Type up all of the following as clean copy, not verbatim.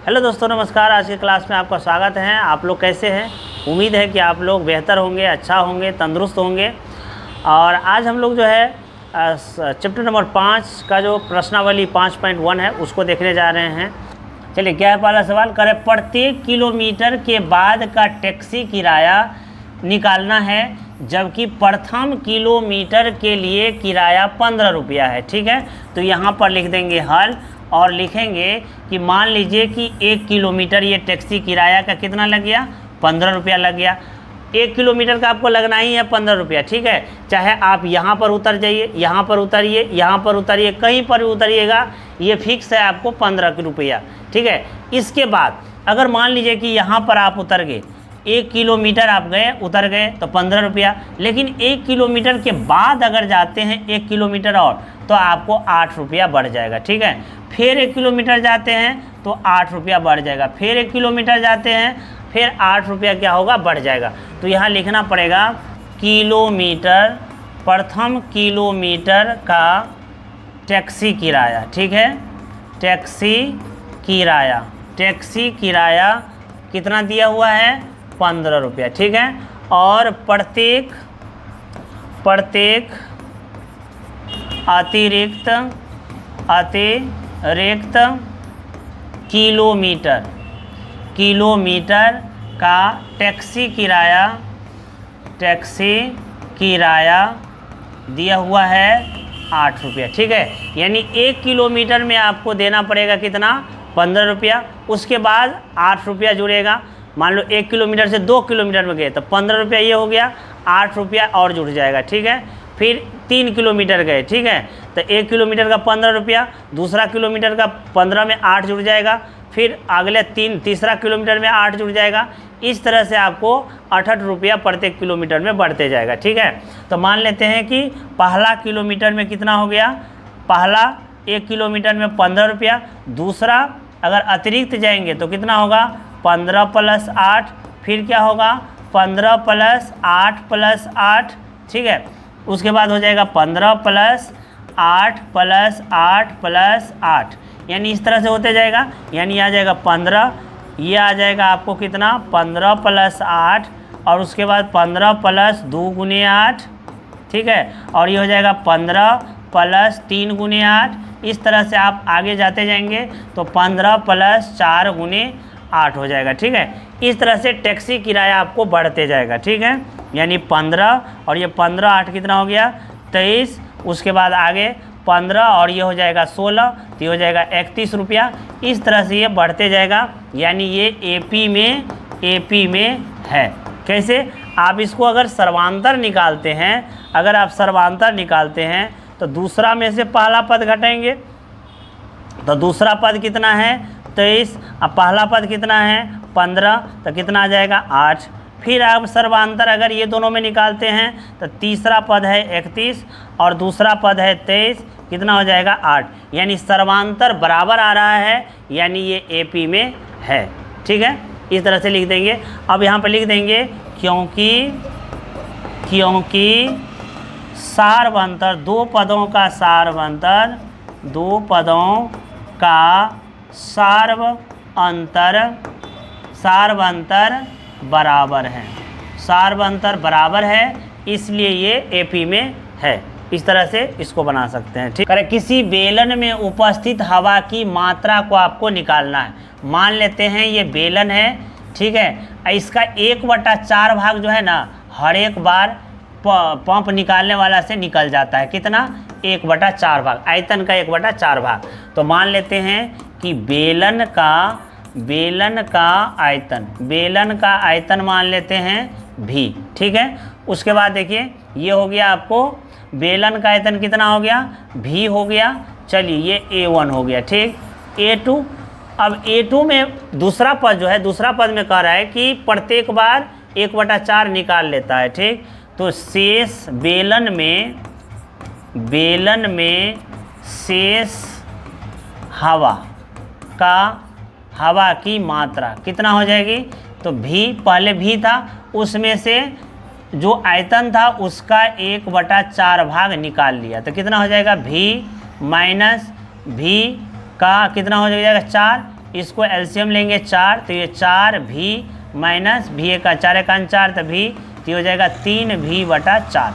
Hello दोस्तों, नमस्कार। आज की क्लास में आपका स्वागत है। आप लोग कैसे हैं? उम्मीद है कि आप लोग बेहतर होंगे, अच्छा होंगे, तंदुरुस्त होंगे। और आज हम लोग जो है चैप्टर नंबर 5 का जो प्रश्नावली 5.1 है उसको देखने जा रहे हैं। चलिए, क्या है पहला सवाल? करें, प्रत्येक किलोमीटर के बाद का टैक्सी किराया निकालना है, जबकि प्रथम किलोमीटर के लिए किराया 15 रुपया है। ठीक है, तो यहाँ पर लिख देंगे हल और लिखेंगे कि मान लीजिए कि 1 किलोमीटर ये टैक्सी किराया का कितना लग गया? 15 रुपया लग गया। 1 किलोमीटर का आपको लगना ही है 15 रुपया। ठीक है, चाहे आप यहाँ पर उतर जाइए, यहाँ पर उतरिए, यहाँ पर उतरिए, कहीं पर उतरिएगा, ये फिक्स है आपको 15 रुपया। ठीक है, इसके बाद अगर मान लीजिए कि यहाँ पर आप उतर गए, 1 किलोमीटर आप गए, उतर गए तो 15 रुपया। लेकिन 1 किलोमीटर के बाद अगर जाते हैं 1 किलोमीटर और, तो आपको 8 रुपया बढ़ जाएगा। ठीक है, फिर 1 किलोमीटर जाते हैं तो 8 रुपया बढ़ जाएगा, फिर 1 किलोमीटर जाते हैं फिर 8 रुपया क्या होगा? बढ़ जाएगा। तो यहाँ लिखना पड़ेगा किलोमीटर, प्रथम किलोमीटर का टैक्सी किराया। ठीक है, टैक्सी किराया, टैक्सी किराया कितना दिया हुआ है? 15 रुपया। ठीक है, और प्रत्येक अतिरिक्त किलोमीटर का टैक्सी किराया दिया हुआ है 8 रुपया। ठीक है, यानी 1 किलोमीटर में आपको देना पड़ेगा कितना? 15 रुपया। उसके बाद 8 रुपया जुड़ेगा। मान लो 1 किलोमीटर से 2 किलोमीटर में गए तो 15 रुपया ये हो गया, 8 रुपया और जुड़ जाएगा। ठीक है, फिर 3 किलोमीटर गए। ठीक है, तो 1 किलोमीटर का 15 रुपया, दूसरा किलोमीटर का 15 में 8 जुड़ जाएगा, फिर अगले तीसरा किलोमीटर में 8 जुड़ जाएगा। इस तरह से आपको 68 रुपया प्रत्येक किलोमीटर में बढ़ते जाएगा। ठीक है, तो मान लेते हैं कि पहला किलोमीटर में कितना हो गया? पहला 1 किलोमीटर में 15 रुपया, दूसरा अगर अतिरिक्त जाएंगे तो कितना होगा? 15 + 8, फिर क्या होगा? 15 + 8 + 8। ठीक है, उसके बाद हो जाएगा 15 + 8 + 8 + 8, यानी इस तरह से होते जाएगा। यानी आ जाएगा 15, ये आ जाएगा आपको कितना? 15 + 8, और उसके बाद 15 + 2 × 8। ठीक है, और ये हो जाएगा 15 + 3 × 8। इस तरह से आप आगे जाते जाएंगे तो 15 + 4 × 8 हो जाएगा। ठीक है, इस तरह से टैक्सी किराया आपको बढ़ते जाएगा। ठीक है, यानी 15 और ये 15 8 कितना हो गया? 23। उसके बाद आगे 15 और ये हो जाएगा 16, तो ये हो जाएगा 31 रुपया। इस तरह से ये बढ़ते जाएगा, यानी ये एपी में है। कैसे? आप इसको अगर सर्वांतर निकालते हैं, अगर आप सर्वांतर निकालते हैं तो दूसरा में से पहला पद घटाएंगे तो दूसरा पद कितना है? 23। अब पहला पद कितना है? 15, तो कितना आ जाएगा? 8। फिर आप सर्वांतर अगर ये दोनों में निकालते हैं तो तीसरा पद है 31 और दूसरा पद है 23, कितना हो जाएगा? 8। यानी सर्वांतर बराबर आ रहा है, यानी ये एपी में है। ठीक है, इस तरह से लिख देंगे। अब यहाँ पर लिख देंगे क्योंकि सारवंतर, दो पदों का सारवंतर बराबर है। सारवंतर बराबर है, इसलिए ये एपी में है। इस तरह से इसको बना सकते हैं। ठीक है, किसी बेलन में उपस्थित हवा की मात्रा को आपको निकालना है। मान लेते हैं ये बेलन है। ठीक है, इसका 1/4 भाग जो है ना, हर एक बार पंप निकालने वाला से निकल जाता है। कितना? 1/4 भाग, आयतन का 1/4 भाग। तो मान लेते हैं कि बेलन का आयतन मान लेते हैं भी। ठीक है, उसके बाद देखिए ये हो गया आपको बेलन का आयतन कितना हो गया? भी हो गया। चलिए ये A1 हो गया। ठीक, A2। अब A2 में दूसरा पद जो है, दूसरा पद में कह रहा है कि प्रत्येक बार 1/4 निकाल लेता है। ठीक, तो शेष बेलन में शेष हवा की मात्रा कितना हो जाएगी? तो भी, पहले भी था, उसमें से जो आयतन था उसका 1/4 भाग निकाल लिया, तो कितना हो जाएगा? भी माइनस भी का कितना हो जाएगा 4, इसको एलसीएम लेंगे 4, तो ये 4v माइनस v का 4 एकान 4, तो v तो हो जाएगा 3v/4।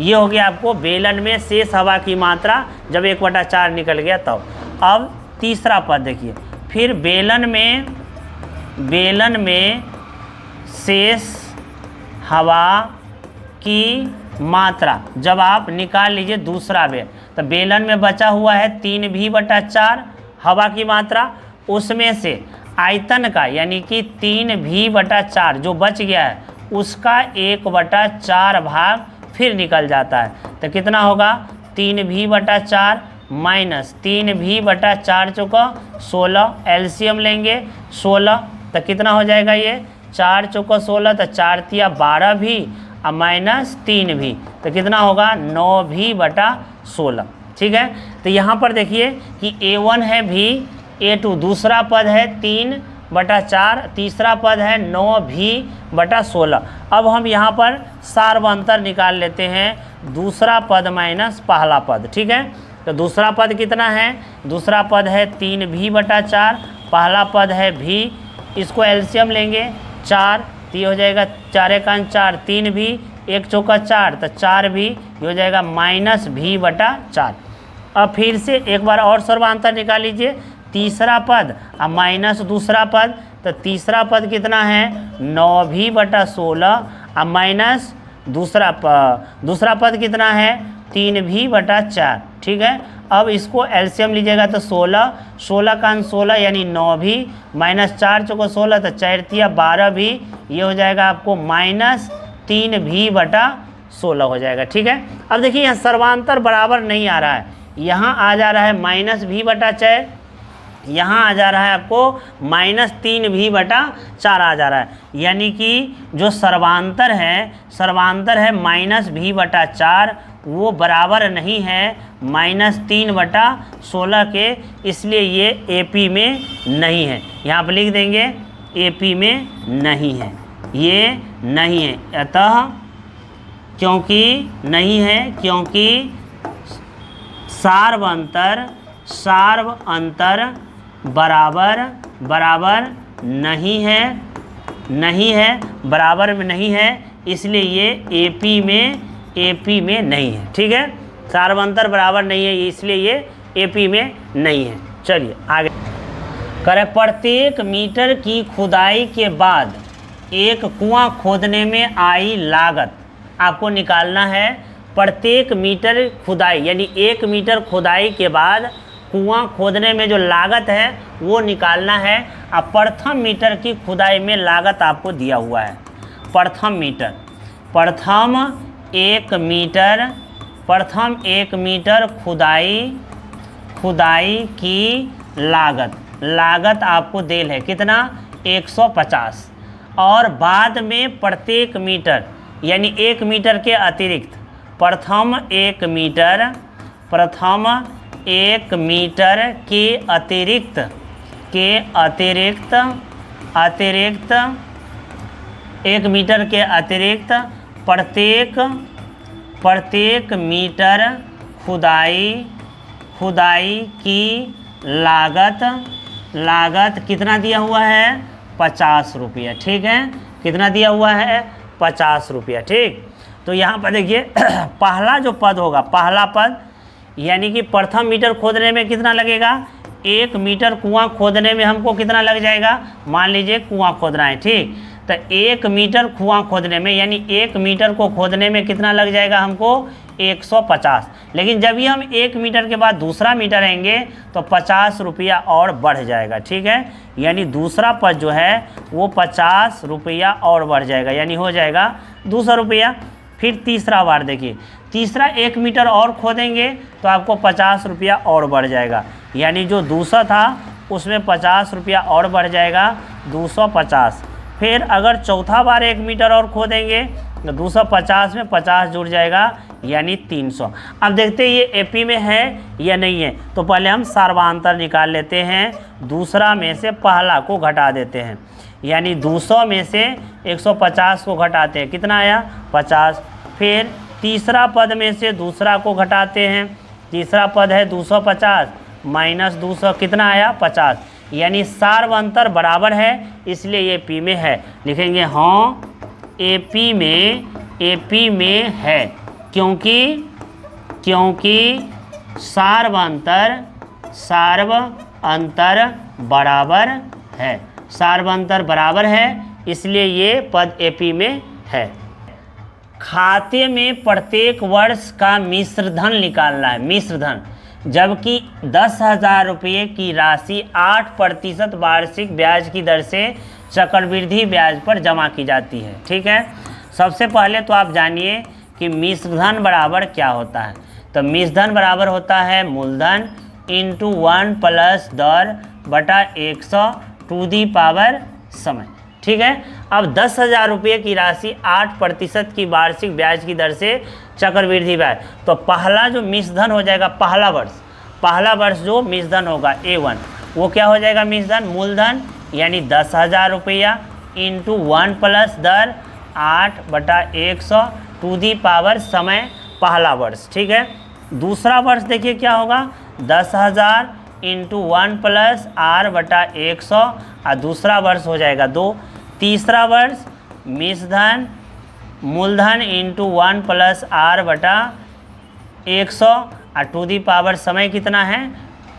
ये हो गया आपको बेलन में शेष हवा की मात्रा जब 1/4 निकल गया तब। अब तीसरा पद देखिए, फिर बेलन में शेष हवा की मात्रा जब आप निकाल लीजिए दूसरा बेल, तो बेलन में बचा हुआ है 3v/4 हवा की मात्रा, उसमें से आयतन का यानी कि 3v/4 जो बच गया है उसका 1/4 भाग फिर निकल जाता है, तो कितना होगा 3v/4 माइनस 3v/4 चौका 16, एलसीएम लेंगे 16, तो कितना हो जाएगा ये 4 चौका 16, तो 4 तिया 12v और माइनस 3v, तो कितना होगा 9v/16। ठीक है, तो यहाँ पर देखिए कि a1 है v, a2 दूसरा पद है 3/4, तीसरा पद है 9v/16। अब हम यहाँ पर सार्वंतर निकाल लेते हैं, दूसरा पद माइनस पहला पद। ठीक है, तो दूसरा पद कितना है, दूसरा पद है 3v/4, पहला पद है v, इसको एलसीएम लेंगे 4, तो ये हो जाएगा 4 एकान 4, 3v, 1 चौका 4, तो 4v, ये हो जाएगा माइनस v/4। अब फिर से एक बार और सर्वांतर निकाल लीजिए, तीसरा पद और माइनस दूसरा पद, तो तीसरा पद कितना है 9v/16 और माइनस दूसरा पद कितना है 3v/4। ठीक है, अब इसको एलसीएम लीजिएगा तो 16 का 16 यानी 9v माइनस 4 चौको 16, तो 4 तिया 12v, ये हो जाएगा आपको माइनस 3v/16 हो जाएगा। ठीक है, अब देखिए यहाँ सर्वांतर बराबर नहीं आ रहा है, यहाँ आ जा रहा है माइनस v/4, यहाँ आ जा रहा है आपको माइनस 3v/4 आ जा रहा है, यानी कि जो सर्वांतर है माइनस v/4, वो बराबर नहीं है माइनस 3/16 के, इसलिए ये एपी में नहीं है। यहाँ पर लिख देंगे एपी में नहीं है, ये नहीं है, अतः क्योंकि नहीं है, क्योंकि सार्वंतर बराबर नहीं है, बराबर में नहीं है, इसलिए ये एपी में नहीं है। ठीक है, सार्वंतर बराबर नहीं है इसलिए ये एपी में नहीं है। चलिए आगे करें, प्रत्येक मीटर की खुदाई के बाद एक कुआं खोदने में आई लागत आपको निकालना है। प्रत्येक मीटर खुदाई यानी 1 मीटर खुदाई के बाद कुआं खोदने में जो लागत है वो निकालना है। अब प्रथम मीटर की खुदाई में लागत आपको दिया हुआ है। प्रथम 1 मीटर खुदाई की लागत आपको देल है कितना 150, और बाद में प्रत्येक मीटर यानी 1 मीटर के अतिरिक्त प्रथम 1 मीटर के अतिरिक्त 1 मीटर के अतिरिक्त प्रत्येक मीटर खुदाई की लागत कितना दिया हुआ है 50 रुपया। ठीक है, कितना दिया हुआ है 50 रुपया। ठीक, तो यहाँ पर देखिए पहला जो पद होगा, पहला पद यानी कि प्रथम मीटर खोदने में कितना लगेगा 1 मीटर कुआं खोदने में हमको कितना लग जाएगा, मान लीजिए कुआं खोदना है। ठीक, तो 1 मीटर कुआं खोदने में यानी 1 मीटर को खोदने में कितना लग जाएगा हमको 150, लेकिन जब भी हम 1 मीटर के बाद दूसरा मीटर आएंगे तो 50 रुपया और बढ़ जाएगा। ठीक है, यानी दूसरा पद जो है वो 50 रुपया और बढ़ जाएगा, यानी हो जाएगा 200 रुपया। फिर तीसरा बार देखिए, तीसरा 1 मीटर और खोदेंगे तो आपको 50 रुपया और बढ़ जाएगा, यानी जो 200 था उसमें 50 रुपया और बढ़ जाएगा 250। फिर अगर चौथा बार 1 मीटर और खोदेंगे तो 250 में 50 जुड़ जाएगा यानी 300। अब देखते हैं ये एपी में है या नहीं है, तो पहले हम सार्वांतर निकाल लेते हैं। दूसरा में से पहला को घटा देते हैं, यानी 200 में से 150 को घटाते हैं, कितना आया 50। फिर तीसरा पद में से दूसरा को घटाते हैं, तीसरा पद है 250 माइनस 200 कितना आया 50, यानी सार्वंतर बराबर है, इसलिए ये पी में है। लिखेंगे हाँ एपी में है, क्योंकि सार्वंतर बराबर है, सार्वंतर बराबर है, इसलिए ये पद एपी में है। खाते में प्रत्येक वर्ष का मिश्रधन निकालना है, मिश्रधन, जबकि 10,000 रुपये की राशि 8% वार्षिक ब्याज की दर से चक्रवृद्धि ब्याज पर जमा की जाती है। ठीक है, सबसे पहले तो आप जानिए कि मिश्रधन बराबर क्या होता है। तो मिश्रधन बराबर होता है मूलधन इंटू 1 प्लस दर बटा 100 टू दी पावर समय। ठीक है, अब 10,000 रुपये की राशि 8% की वार्षिक ब्याज की दर से चक्रवृद्धि ब्याज, तो पहला जो मिश्रधन हो जाएगा, पहला वर्ष जो मिश्रधन होगा A1, वो क्या हो जाएगा मिश्रधन, मूलधन यानी 10,000 रुपया इंटू 1 प्लस दर 8/100 टू दी पावर समय, पहला वर्ष। ठीक है, दूसरा वर्ष देखिए क्या होगा, 10,000 इंटू 1 प्लस R/100 और दूसरा वर्ष हो जाएगा 2। तीसरा वर्ष मिश्रधन मूलधन इंटू 1 प्लस R/100 और टू दी पावर समय कितना है,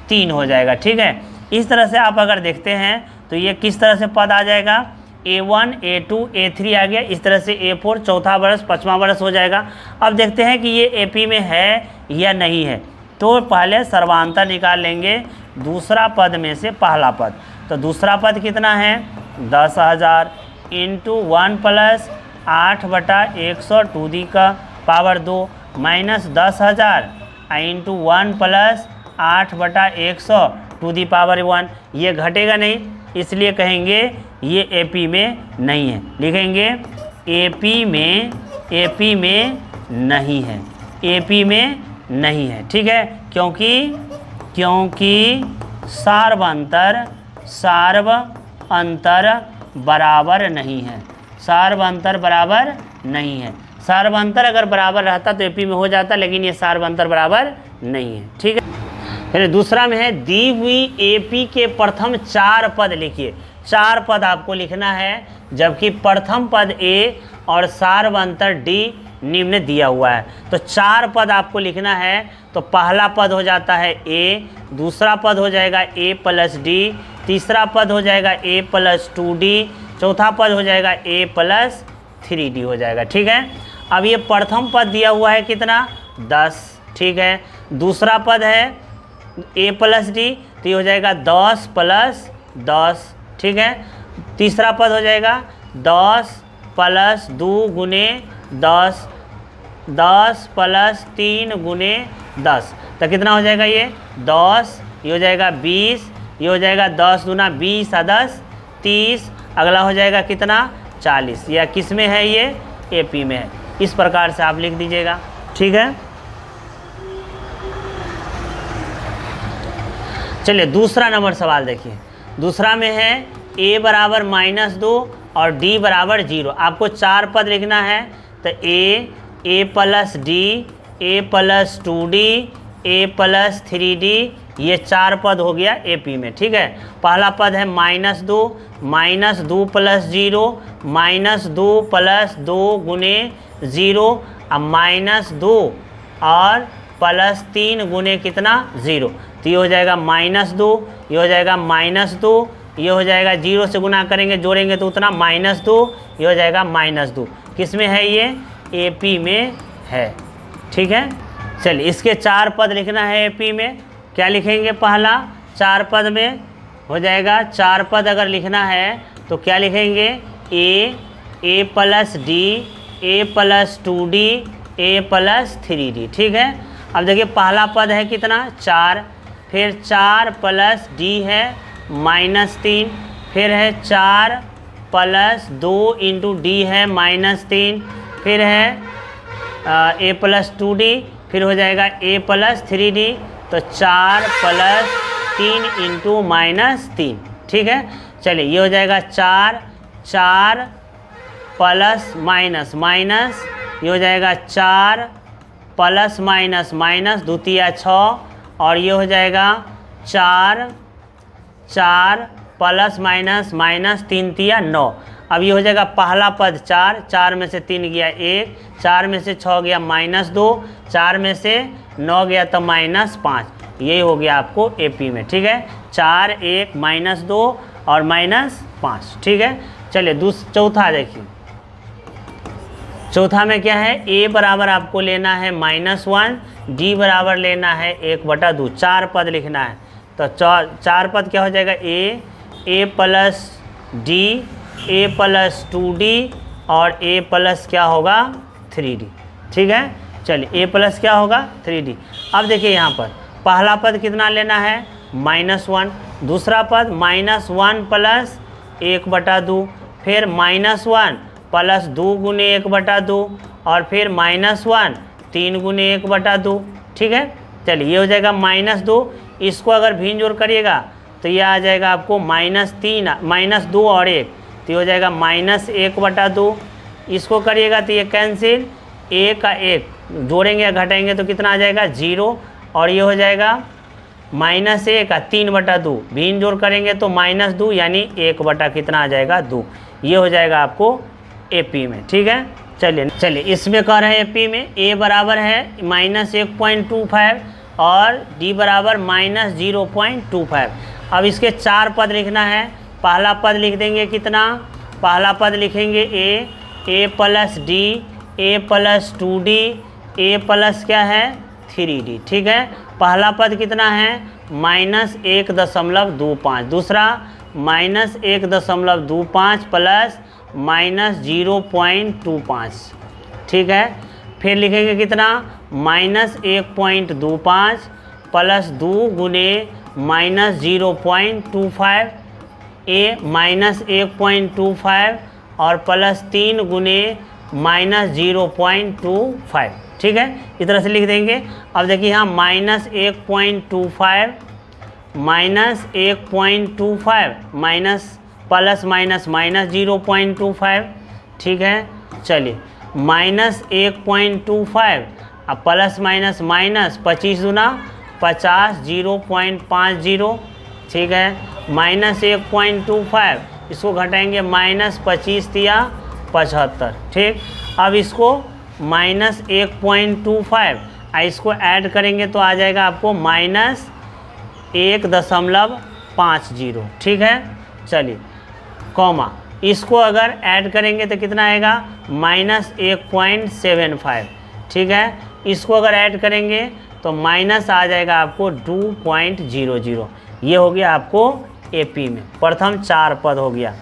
3 हो जाएगा। ठीक है, इस तरह से आप अगर देखते हैं तो ये किस तरह से पद आ जाएगा, A1 A2 A3 आ गया, इस तरह से A4 चौथा वर्ष, 5वां वर्ष हो जाएगा। अब देखते हैं कि ये एपी में है या नहीं है, तो पहले सर्वांतर निकाल लेंगे दूसरा पद में से पहला पद। तो दूसरा पद कितना है, 10,000 इंटू 1 प्लस 8/100 टू दी का पावर 2 माइनस 10,000 into 1 plus 8/100 to the power 1। ये घटेगा नहीं, इसलिए कहेंगे ये एपी में नहीं है। लिखेंगे एपी में नहीं है, एपी में नहीं है। ठीक है, क्योंकि सार्वंतर बराबर नहीं है, सार्वंतर बराबर नहीं है। सार्वंतर अगर बराबर रहता तो एपी में हो जाता, लेकिन ये सार्वंतर बराबर नहीं है। ठीक है, फिर दूसरा में है दी हुई एपी के प्रथम 4 पद लिखिए। 4 पद आपको लिखना है, जबकि प्रथम पद ए और सार्वंतर डी निम्न दिया हुआ है। तो 4 पद आपको लिखना है। तो पहला पद हो जाता है ए, दूसरा पद हो जाएगा ए प्लस डी, तीसरा पद हो जाएगा ए प्लस 2D, चौथा पद हो जाएगा ए प्लस 3D हो जाएगा। ठीक है, अब ये प्रथम पद दिया हुआ है कितना, 10। ठीक है, दूसरा पद है ए प्लस डी, तो ये हो जाएगा 10 प्लस 10। ठीक है, तीसरा पद हो जाएगा 10 प्लस 2 गुने 10, 10 प्लस 3 गुने 10, तो कितना हो जाएगा ये 10, ये हो जाएगा 20, ये हो जाएगा 10 दूना 20 और 10 30, अगला हो जाएगा कितना 40। या किस में है ये, एपी में है। इस प्रकार से आप लिख दीजिएगा। ठीक है, चलिए दूसरा नंबर सवाल देखिए। दूसरा में है a बराबर -2 और d बराबर 0। आपको 4 पद लिखना है। तो a plus D, a plus 2D, a plus 3D, ये 4 पद हो गया एपी में। ठीक है, पहला पद है -2 प्लस 0 -2 प्लस 2 गुने 0 और -2 और प्लस 3 गुने कितना 0, तो ये हो जाएगा -2, ये हो जाएगा -2, ये हो जाएगा 0 से गुना करेंगे जोड़ेंगे तो उतना -2, ये हो जाएगा -2। किस में है ये, एपी में है। ठीक है, चलिए इसके 4 पद लिखना है एपी में। क्या लिखेंगे, पहला 4 पद में हो जाएगा, 4 पद अगर लिखना है तो क्या लिखेंगे, a plus D, a plus 2D, a plus 3D। ठीक है, अब देखिए पहला पद है कितना 4, फिर 4 प्लस डी है -3, फिर है 4 प्लस 2 इंटू डी है -3, फिर है a प्लस 2D, फिर हो जाएगा a प्लस 3D, तो 4 प्लस 3 इंटू -3। ठीक है, चलिए ये हो जाएगा 4 प्लस माइनस, ये हो जाएगा 4 प्लस माइनस, द्वितीय 6, और ये हो जाएगा 4 4 प्लस माइनस माइनस 3 तिया 9। अब ये हो जाएगा पहला पद 4, 4 में से 3 गया 1, 4 में से 6 गया -2, 4 में से 9 गया तो -5। यही हो गया आपको AP में, ठीक है। 4 1 -2 और -5, ठीक है। चलिए चौथा देखिए। चौथा में क्या है, A बराबर आपको लेना है -1, D बराबर लेना है 1/2, 4 पद लिखना है। तो 4 पद क्या हो जाएगा, A plus D, A plus 2D और A प्लस क्या होगा 3D, ठीक है। चलिए A प्लस क्या होगा 3D। अब देखिए यहाँ पर पहला पद कितना लेना है -1, दूसरा पद -1 प्लस 1/2, फिर -1 प्लस 2 गुने 1/2 और फिर -1 3 गुने 1/2, ठीक है। चलिए ये हो जाएगा -2, इसको अगर भिन्न जोड़ करिएगा तो ये आ जाएगा आपको -2 और 1, तो ये हो जाएगा -1/2। इसको करिएगा तो ये कैंसिल, 1 का 1 जोड़ेंगे या घटाएंगे तो कितना आ जाएगा 0, और ये हो जाएगा -1 का 3/2, भिन्न जोड़ करेंगे तो -2 यानी 1 कितना आ जाएगा 2। ये हो जाएगा आपको AP में, ठीक है। चलिए इसमें कह रहे हैं AP में A बराबर है -1.25 और D बराबर -0.25। अब इसके 4 पद लिखना है। पहला पद लिख देंगे कितना, पहला पद लिखेंगे A plus D, A plus 2D, A plus क्या है 3D, ठीक है। पहला पद कितना है -1.25, दूसरा -1.25 प्लस -0.25, ठीक है। फिर लिखेंगे कितना -1.25 प्लस 2 गुने -0.25, A -1.25 और प्लस 3 गुने -0.25, ठीक है। इस तरह से लिख देंगे। अब देखिए यहाँ -1.25 माइनस प्लस माइनस -0.25, ठीक है। चलिए -1.25 अब प्लस माइनस माइनस 25 दूना 50, 0.50, ठीक है। -1.25 इसको घटाएंगे -25 तिया 75, ठीक। अब इसको -1.25 इसको ऐड करेंगे तो आ जाएगा आपको -1.50, ठीक है। चलिए कॉमा, इसको अगर ऐड करेंगे तो कितना आएगा -1.75, ठीक है। इसको अगर ऐड करेंगे तो माइनस आ जाएगा आपको 2.00। ये हो गया आपको AP में प्रथम 4 पद हो गया।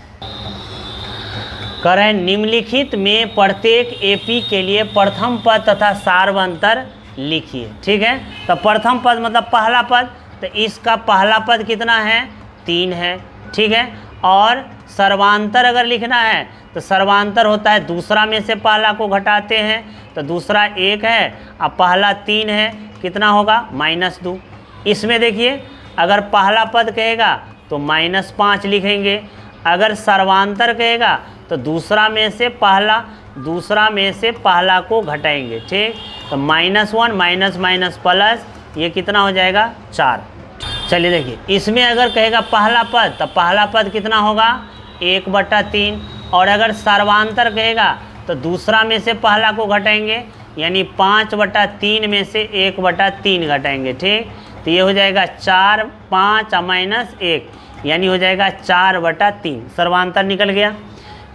कह रहे हैं निम्नलिखित में प्रत्येक AP के लिए प्रथम पद तथा सार्वंतर लिखिए, ठीक है। तो प्रथम पद मतलब पहला पद, तो इसका पहला पद कितना है 3 है, ठीक है। और सर्वांतर अगर लिखना है तो सर्वांतर होता है दूसरा में से पहला को घटाते हैं, तो दूसरा 1 है अब पहला 3 है, कितना होगा -2। इसमें देखिए अगर पहला पद कहेगा तो -5 लिखेंगे, अगर सर्वांतर कहेगा तो दूसरा में से पहला को घटाएंगे, ठीक। तो -1 माइनस माइनस प्लस, ये कितना हो जाएगा 4। चलिए देखिए इसमें अगर कहेगा पहला पद तो पहला पद कितना होगा 1/3, और अगर सर्वांतर कहेगा तो दूसरा में से पहला को घटाएंगे यानी 5/3 में से 1/3 घटाएंगे, ठीक। तो ये हो जाएगा 4, 5 -1 यानी हो जाएगा 4/3, सर्वांतर निकल गया।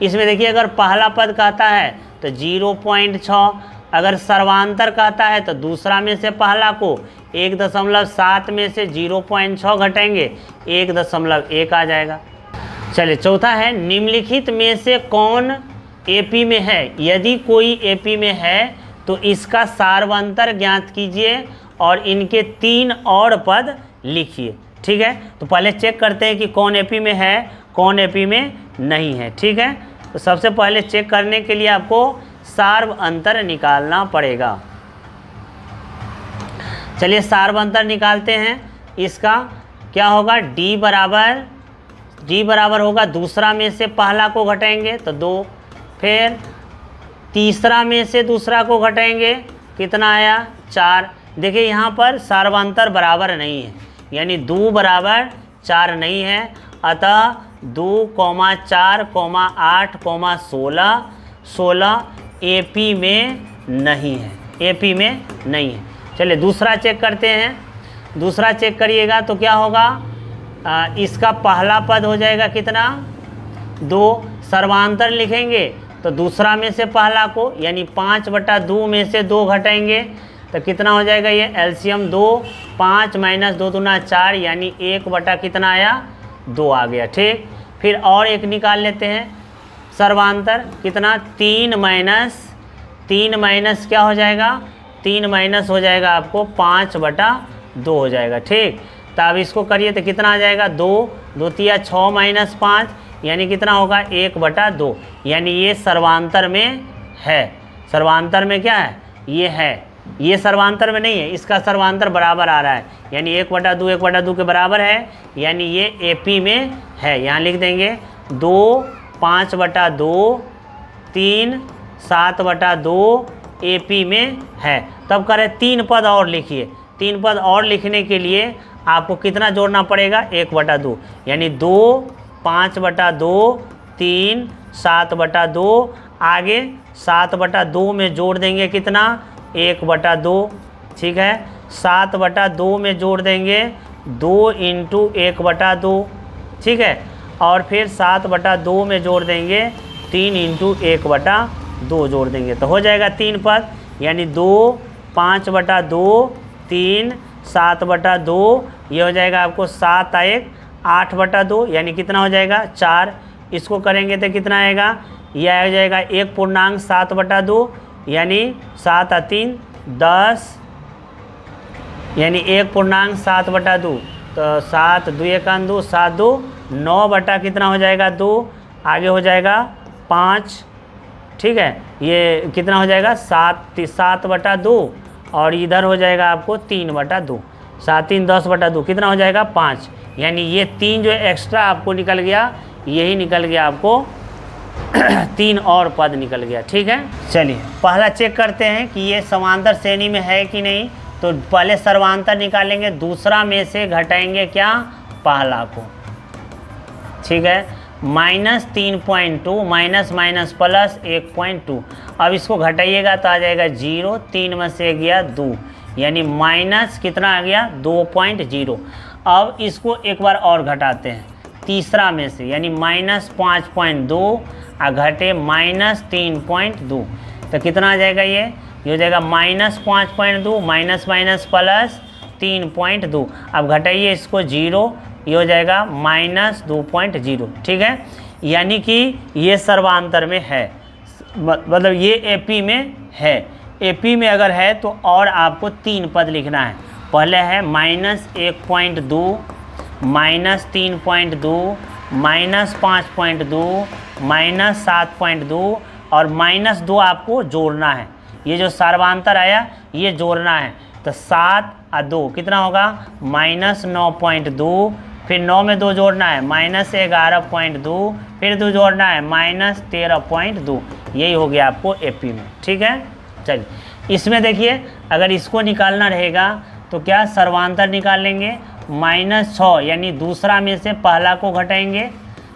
इसमें देखिए अगर पहला पद कहता है तो 0.6, अगर सर्वांतर कहता है तो दूसरा में से पहला को 1.7 में से 0.6 घटाएंगे 1.1 आ जाएगा। चलिए चौथा है निम्नलिखित में से कौन AP में है, यदि कोई AP में है तो इसका सार्वंतर ज्ञात कीजिए और इनके 3 और पद लिखिए, ठीक है। तो पहले चेक करते हैं कि कौन AP में है कौन AP में नहीं है, ठीक है। तो सबसे पहले चेक करने के लिए आपको सार्वंतर निकालना पड़ेगा। चलिए सार्वंतर निकालते हैं। इसका क्या होगा D बराबर होगा दूसरा में से पहला को घटाएंगे तो 2, फिर तीसरा में से दूसरा को घटाएंगे कितना आया 4। देखिए यहाँ पर सार्वंतर बराबर नहीं है यानी 2 बराबर 4 नहीं है, अतः 2,4,8,16 16 AP में नहीं है, AP में नहीं है। चलिए दूसरा चेक करते हैं। दूसरा चेक करिएगा तो क्या होगा, इसका पहला पद हो जाएगा कितना 2, सर्वांतर लिखेंगे तो दूसरा में से पहला को यानी 5/2 में से 2 घटाएंगे तो कितना हो जाएगा, ये एलसीएम 2, 5 - 2 दूना 4 यानी 1 कितना आया 2 आ गया। ठीक, फिर और एक निकाल लेते हैं सर्वांतर, कितना 3 माइनस क्या हो जाएगा, 3 माइनस हो जाएगा आपको 5/2 हो जाएगा। ठीक, तो अब इसको करिए तो कितना आ जाएगा 2 2 तिया 6 - 5 यानी कितना होगा 1/2, यानी ये सर्वांतर में है। सर्वांतर में क्या है, ये है, ये सर्वांतर में नहीं है, इसका सर्वांतर बराबर आ रहा है यानी 1/2 1/2 के बराबर है, यानी ये AP में है। यहाँ लिख देंगे 2 5/2 3 7/2 AP में है। तब करें 3 पद और लिखिए। 3 पद और लिखने के लिए आपको कितना जोड़ना पड़ेगा 1/2 यानी 2 5/2 3 7/2, आगे 7/2 में जोड़ देंगे कितना 1/2। ठीक है, 7/2 में जोड़ देंगे 2 × 1/2। ठीक है, और फिर 7/2 में जोड़ देंगे 3 × 1/2 जोड़ देंगे तो हो जाएगा 3 पद, यानी 2 5/2 3 7/2, ये हो जाएगा आपको 7 × 1 8/2 यानी कितना हो जाएगा 4। इसको करेंगे तो कितना आएगा, यह हो जाएगा 1.7/2 यानी 7 × 3 10 यानी 1.7/2, तो 7 2 1 2 7 2 9 कितना हो जाएगा 2, आगे हो जाएगा 5। ठीक है, ये कितना हो जाएगा 7/2 और इधर हो जाएगा आपको 3/2, 7 3 10/2 कितना हो जाएगा 5, यानी ये 3 जो एक्स्ट्रा आपको निकल गया, यही निकल गया आपको 3 और पद निकल गया। ठीक है, चलिए पहला चेक करते हैं कि ये समांतर श्रेणी में है कि नहीं। तो पहले सर्वांतर निकालेंगे, दूसरा में से घटाएंगे क्या पहला को। ठीक है, -3.2 माइनस प्लस 1.2, अब इसको घटाइएगा तो आ जाएगा 0, 3 में से गया 2 यानी माइनस कितना आ गया 2.0। अब इसको एक बार और घटाते हैं तीसरा में से, यानी -5.2 घटे -3.2 तो कितना आ जाएगा, ये हो जाएगा -5.2 माइनस प्लस 3.2। अब घटाइए इसको 0, ये हो जाएगा -2.0। ठीक है, यानी कि ये सर्वांतर में है, मतलब ये AP में है। AP में अगर है तो और आपको 3 पद लिखना है। पहले है -1.2 -3.2 -5.2 -7.2 और -2 आपको जोड़ना है। ये जो सर्वांतर आया ये जोड़ना है, तो 7 और 2 कितना होगा -9.2, फिर 9 में 2 जोड़ना है -11.2, फिर 2 जोड़ना है -13.2, यही हो गया आपको AP में। ठीक है, चलिए इसमें देखिए अगर इसको निकालना रहेगा तो क्या सर्वांतर निकाल लेंगे, -6 यानी दूसरा में से पहला को घटाएंगे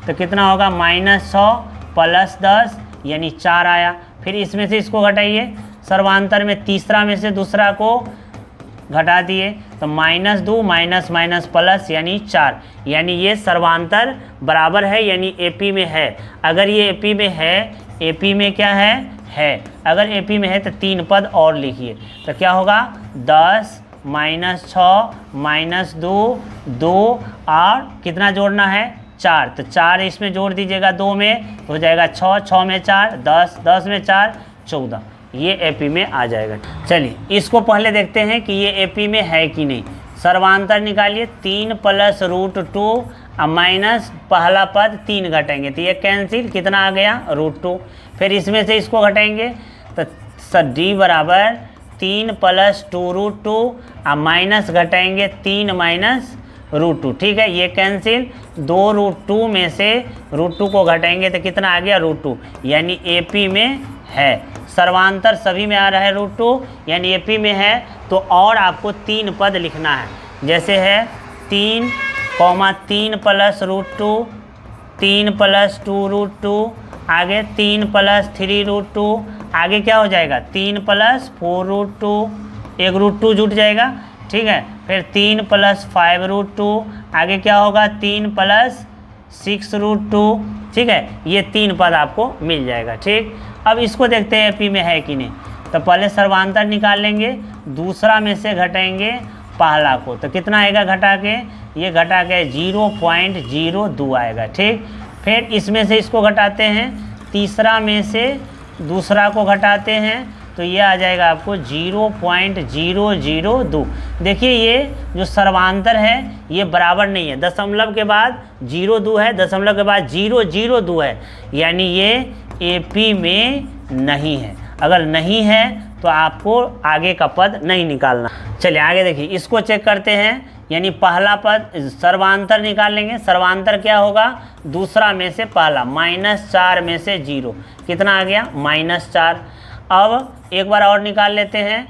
तो कितना होगा -6 प्लस 10 यानी 4 आया। फिर इसमें से इसको घटाइए, सर्वांतर में तीसरा में से दूसरा को घटा दिए तो -2 माइनस प्लस यानी 4, यानी ये सर्वांतर बराबर है यानी AP में है। अगर ये AP में है, AP में क्या है अगर AP में है तो 3 पद और लिखिए तो क्या होगा 10 -6 -2 2 और कितना जोड़ना है 4, तो 4 इसमें जोड़ दीजिएगा 2 में तो हो जाएगा 6 6 में 4 10 10 में 4 14, ये AP में आ जाएगा। चलिए इसको पहले देखते हैं कि ये AP में है कि नहीं। सर्वांतर निकालिए, 3 + √2 माइनस पहला पद 3 घटाएंगे तो ये कैंसिल, कितना आ गया √2। फिर इसमें से इसको घटाएंगे तो D बराबर 3 + 2√2 माइनस घटाएंगे 3 - √2। ठीक है, ये कैंसिल, 2√2 में से √2 को घटाएंगे तो कितना आ गया √2, यानी AP में है। सर्वांतर सभी में आ रहा है √2 यानी AP में है। तो और आपको 3 पद लिखना है, जैसे है 3 comma 3 plus root 2, 3 plus 2 root 2, आगे 3 प्लस 3 रूट 2, आगे क्या हो जाएगा 3 प्लस 4 रूट 2, एक रूट 2 जुट जाएगा, ठीक है। फिर 3 प्लस 5 रूट 2, आगे क्या होगा 3 प्लस 6 रूट 2, ठीक है। ये 3 पद आपको मिल जाएगा, ठीक। अब इसको देखते हैं एपी में है कि नहीं। तो पहले सर्वांतर निकाल लेंगे, दूसरा में से घटाएंगे पहला को, तो कितना आएगा घटा के, ये घटा के 0.02 आएगा, ठीक। फिर इसमें से इसको घटाते हैं, तीसरा में से दूसरा को घटाते हैं, तो ये आ जाएगा आपको 0.002। देखिए ये जो सर्वांतर है ये बराबर नहीं है, दशमलव के बाद 0.2 है, दशमलव के बाद 0.02 है, यानी ये एपी में नहीं है। अगर नहीं है तो आपको आगे का पद नहीं निकालना। चलिए आगे देखिए, इसको चेक करते हैं, यानी पहला पद सर्वांतर निकाल लेंगे। सर्वांतर क्या होगा, दूसरा में से पहला, -4 में से 0, कितना आ गया -4। अब एक बार और निकाल लेते हैं,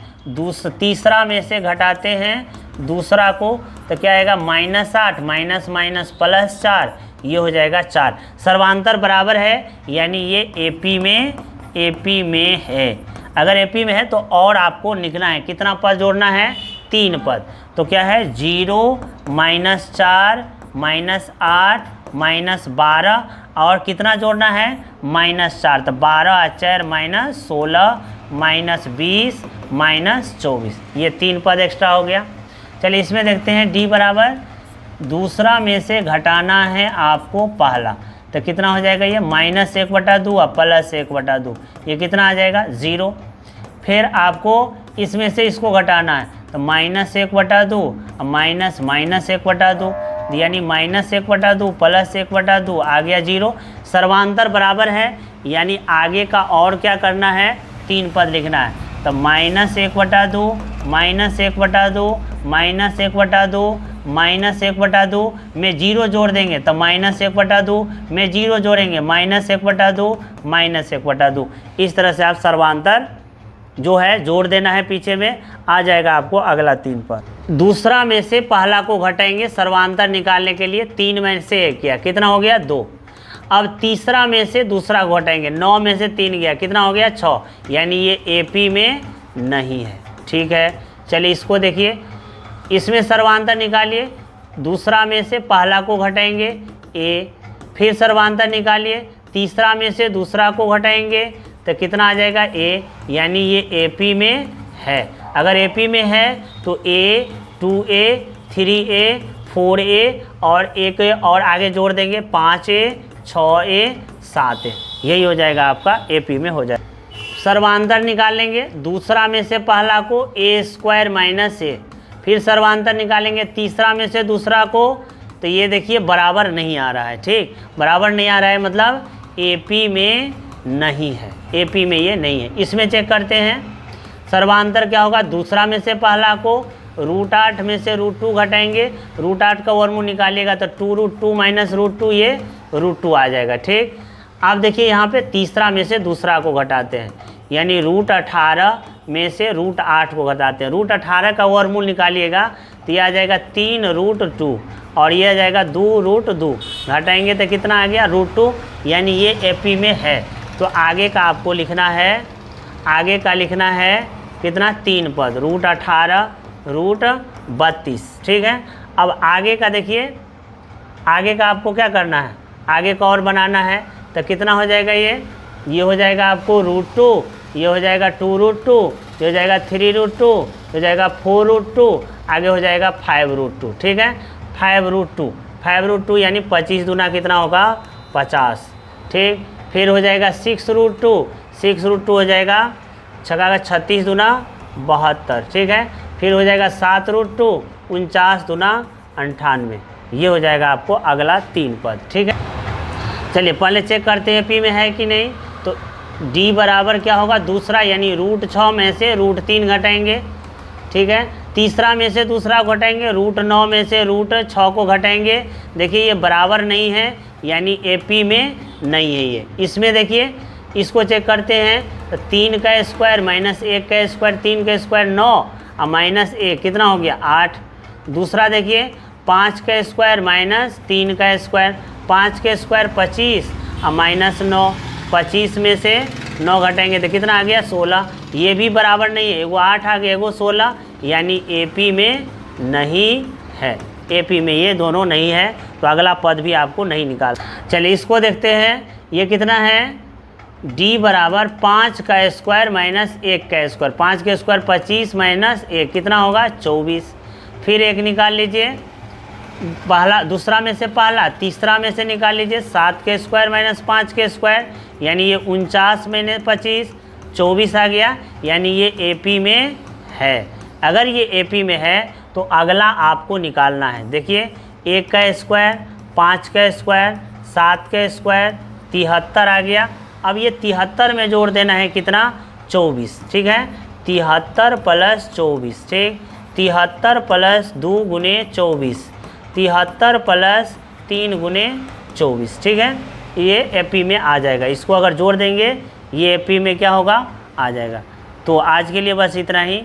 तीसरा में से घटाते हैं दूसरा को, तो क्या आएगा -8 माइनस माइनस +4, ये हो जाएगा 4। सर्वांतर बराबर है, यानी ये एपी में है। अगर एपी में है तो और आपको लिखना है, कितना पद जोड़ना है 3 पद, तो क्या है 0 -4 -8 -12 और कितना जोड़ना है -4, तो 12 4 -16 -20 -24, ये 3 पद एक्स्ट्रा हो गया। चलिए इसमें देखते हैं डी बराबर, दूसरा में से घटाना है आपको पहला, तो कितना हो जाएगा ये -1/2 और +1/2, ये कितना आ जाएगा 0। फिर आपको इसमें से इसको घटाना है, तो -1/2 और -1/2, यानी -1/2 +1/2 आ गया 0। सर्वांतर बराबर है, यानी आगे का और क्या करना है 3 पद लिखना है, तो -1/2 -1/2 -1/2 -1/2 में 0 जोड़ देंगे, तो -1/2 में 0 जोड़ेंगे -1/2 -1/2। इस तरह से आप सर्वांतर जो है जोड़ देना है, पीछे में आ जाएगा आपको अगला 3 पद। दूसरा में से पहला को घटाएंगे सर्वांतर निकालने के लिए, 3 में से 1 किया, कितना हो गया 2। अब तीसरा में से दूसरा को घटाएंगे, 9 में से 3 गया, कितना हो गया 6, यानी ये एपी में नहीं है, ठीक है। चलिए इसको देखिए, इसमें सर्वांतर निकालिए, दूसरा में से पहला को घटाएंगे ए, फिर सर्वांतर निकालिए, तीसरा में से दूसरा को घटाएंगे, तो कितना आ जाएगा ए, यानी ये एपी में है। अगर एपी में है तो ए 2a 3a 4a और 1a और आगे जोड़ देंगे 5a 6a 7a, यही हो जाएगा आपका एपी में हो जाएगा। सर्वांतर निकाल लेंगे, दूसरा में से पहला को a² - a, फिर सर्वांतर निकालेंगे तीसरा में से दूसरा को, तो ये देखिए बराबर नहीं आ रहा है, ठीक, बराबर नहीं आ रहा है मतलब एपी में नहीं है, एपी में ये नहीं है। इसमें चेक करते हैं सर्वांतर क्या होगा, दूसरा में से पहला को √8 में से √2 घटाएंगे, √8 का वर्गमूल निकालिएगा तो 2√2 - √2, ये √2 आ जाएगा, ठीक। आप देखिए यहाँ पे तीसरा में से दूसरा को घटाते हैं, यानी √18 में से √8 को घटाते हैं, √18 का वर्गमूल निकालिएगा तो ये आ जाएगा 3√2 और ये आ जाएगा 2√2, घटाएंगे तो कितना आ गया √2, यानी ये एपी में है। तो आगे का आपको लिखना है, आगे का लिखना है कितना 3 पद, √18 √32, ठीक है। अब आगे का देखिए, आगे का आपको क्या करना है, आगे का और बनाना है, तो कितना हो जाएगा ये हो जाएगा आपको √2, ये हो जाएगा 2√2, ये हो जाएगा 3√2, ये हो जाएगा 4√2, आगे हो जाएगा 5√2, ठीक है। 5√2 यानी 25 दूना कितना होगा 50, ठीक। फिर हो जाएगा 6√2 हो जाएगा 36 दूना 72, ठीक है। फिर हो जाएगा 7√2 49 दूना 98, ये हो जाएगा आपको अगला 3 पद, ठीक है। चलिए पहले चेक करते हैं पी में है कि नहीं। तो डी बराबर क्या होगा, दूसरा यानी √6 में से √3 घटाएंगे, ठीक है। तीसरा में से दूसरा घटाएंगे, √9 में से √6 को घटाएंगे, देखिए ये बराबर नहीं है, यानी एपी में नहीं है ये। इसमें देखिए इसको चेक करते हैं, तो 3 का स्क्वायर - 1 का स्क्वायर, 3 का स्क्वायर 9 और -1 कितना हो गया 8। दूसरा देखिए 5 का स्क्वायर माइनस 3 का स्क्वायर, 5 के स्क्वायर 25 और माइनस 9, 25 में से 9 घटाएंगे तो कितना आ गया 16। ये भी बराबर नहीं है, एगो 8 आ गया एगो 16, यानी AP में नहीं है, AP में ये दोनों नहीं है, तो अगला पद भी आपको नहीं निकाल। चलिए इसको देखते हैं, ये कितना है D बराबर 5 का स्क्वायर माइनस 1 का स्क्वायर, 5 के स्क्वायर 25 माइनस 1 कितना होगा 24। फिर एक निकाल लीजिए, पहला दूसरा में से पहला, तीसरा में से निकाल लीजिए 7 के स्क्वायर माइनस 5 के स्क्वायर, यानी ये 49 माइनस 25 24 आ गया, यानी ये AP में है। अगर ये AP में है तो अगला आपको निकालना है। देखिए 1 का स्क्वायर, 5 का स्क्वायर, 7 का स्क्वायर 73 आ गया। अब ये 73 में जोड़ देना है कितना 24, ठीक है 73 प्लस 24, ठीक 73 प्लस 2 गुने 24, 73 प्लस 3 गुने 24, ठीक है ये AP में आ जाएगा। इसको अगर जोड़ देंगे ये AP में क्या होगा आ जाएगा। तो आज के लिए बस इतना ही।